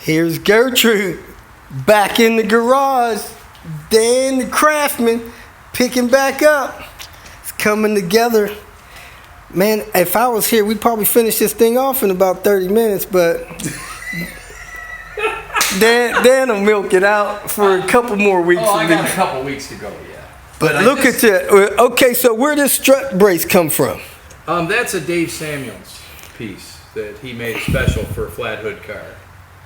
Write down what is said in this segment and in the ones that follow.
Here's Gertrude back in the garage. Dan the craftsman picking back up. It's coming together. Man, if I was here, we'd probably finish this thing off in about 30 minutes, but Dan will milk it out for a couple more weeks. Oh, I got a couple weeks to go, yeah. But look at that. Okay, so where does Strut Brace come from? That's a Dave Samuels piece that he made special for a flat hood car.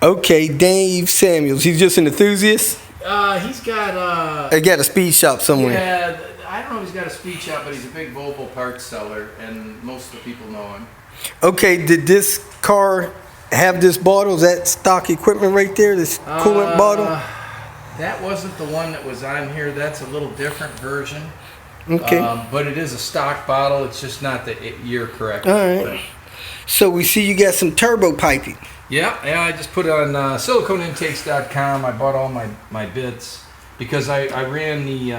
Okay, Dave Samuels. He's just an enthusiast? He's got He got a speed shop somewhere. Yeah, I don't know if he's got a speed shop, but he's a big Volvo parts seller, and most of the people know him. Okay, did this car have this bottle? Is that stock equipment right there, this coolant bottle? That wasn't the one that was on here. That's a little different version. Okay. But it is a stock bottle. It's just not the year correct. All right. So we see you got some turbo piping. Yeah, I just put it on siliconeintakes.com. I bought all my bits because I ran the,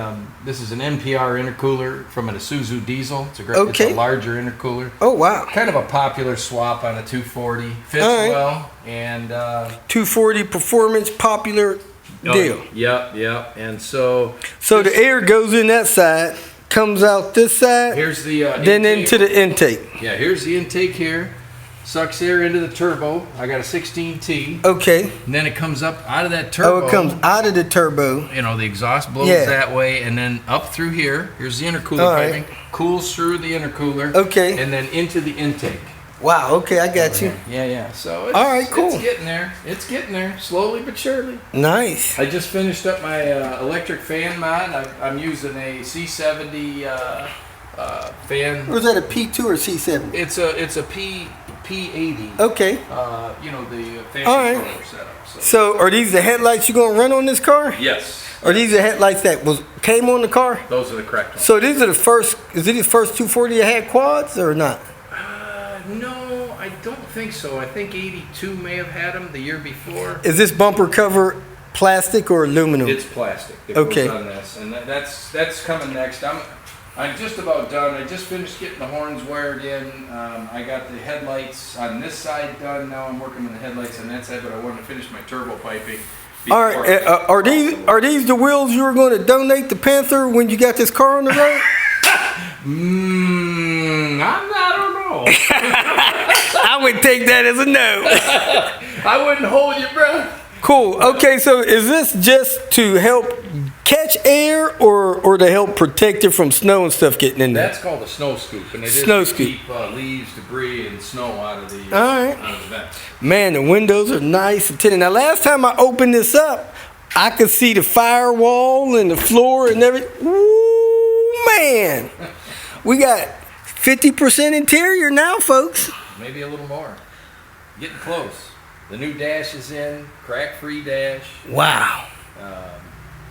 this is an NPR intercooler from an Isuzu diesel. It's it's a larger intercooler. Oh, wow. Kind of a popular swap on a 240. Fits well. And 240 performance, popular deal. Yep. And so the air goes in that side, comes out this side. Here's the then intake. into the intake. Yeah, here's the intake here. Sucks air into the turbo. I got a 16T. Okay. And then it comes up out of that turbo. Oh, it comes out of the turbo. You know, the exhaust blows that way, and then up through here. Here's the intercooler piping. Cools through the intercooler. Okay. And then into the intake. Wow. Okay, I got you. Yeah. So it's, all right, cool. It's getting there. It's getting there, slowly but surely. Nice. I just finished up my electric fan mod. I'm using a C70 fan. Was that a P2 or C7? It's a P80. Okay. You know, the fan controller setup. So are these the headlights you're gonna run on this car? Yes. Are these the headlights that came on the car? Those are the correct ones. So these are the first. Is it the first 240 that had quads or not? No, I don't think so. I think 82 may have had them the year before. Is this bumper cover plastic or aluminum? It's plastic. It goes on this, and that's coming next. I'm just about done. I just finished getting the horns wired in. I got the headlights on this side done. Now I'm working on the headlights on that side, but I want to finish my turbo piping. All right. Are these the wheels you were going to donate to Panther when you got this car on the road? I don't know. I would take that as a no. I wouldn't hold your breath. Cool. Okay, so is this just to help catch air or to help protect it from snow and stuff getting in there? That's called a snow scoop, and it is to keep leaves, debris, and snow out of the vents. Man, the windows are nice and tinted. Now, last time I opened this up, I could see the firewall and the floor and everything. Ooh, man. We got 50% interior now, folks. Maybe a little more. Getting close. The new dash is in, crack-free dash. Wow.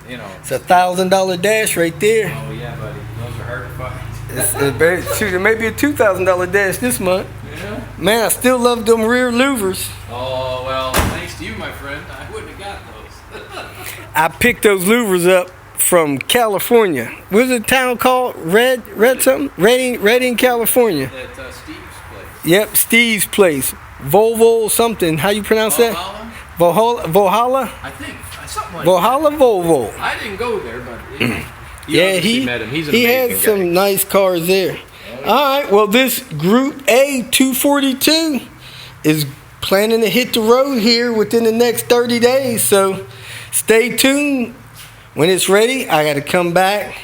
You know. It's $1,000 dash right there. Oh, yeah, buddy. Those are hard to find. It's very true. There may be a $2,000 dash this month. Yeah. Man, I still love them rear louvers. Oh, well, thanks to you, my friend. I wouldn't have got those. I picked those louvers up from California. What's the town called? Red something? Redding, California. At Steve's place. Yep, Steve's place. Volvo something. How you pronounce that? Valhalla? I think. Something like Valhalla that. Volvo. I didn't go there, but he met him. He's an he amazing had guy. some nice cars there. All right, well, this Group A 242 is planning to hit the road here within the next 30 days. So stay tuned. When it's ready, I got to come back,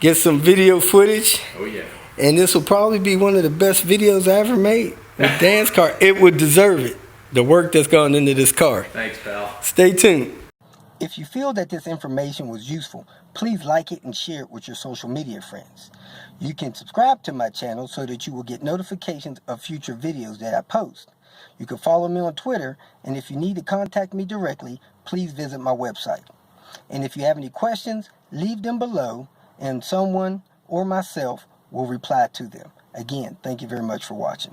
get some video footage. Oh, yeah. And this will probably be one of the best videos I ever made with Dan's car. It would deserve it, the work that's gone into this car. Thanks, pal. Stay tuned. If you feel that this information was useful, please like it and share it with your social media friends. You can subscribe to my channel so that you will get notifications of future videos that I post. You can follow me on Twitter, and if you need to contact me directly, please visit my website. And if you have any questions, leave them below, and someone or myself will reply to them. Again, thank you very much for watching.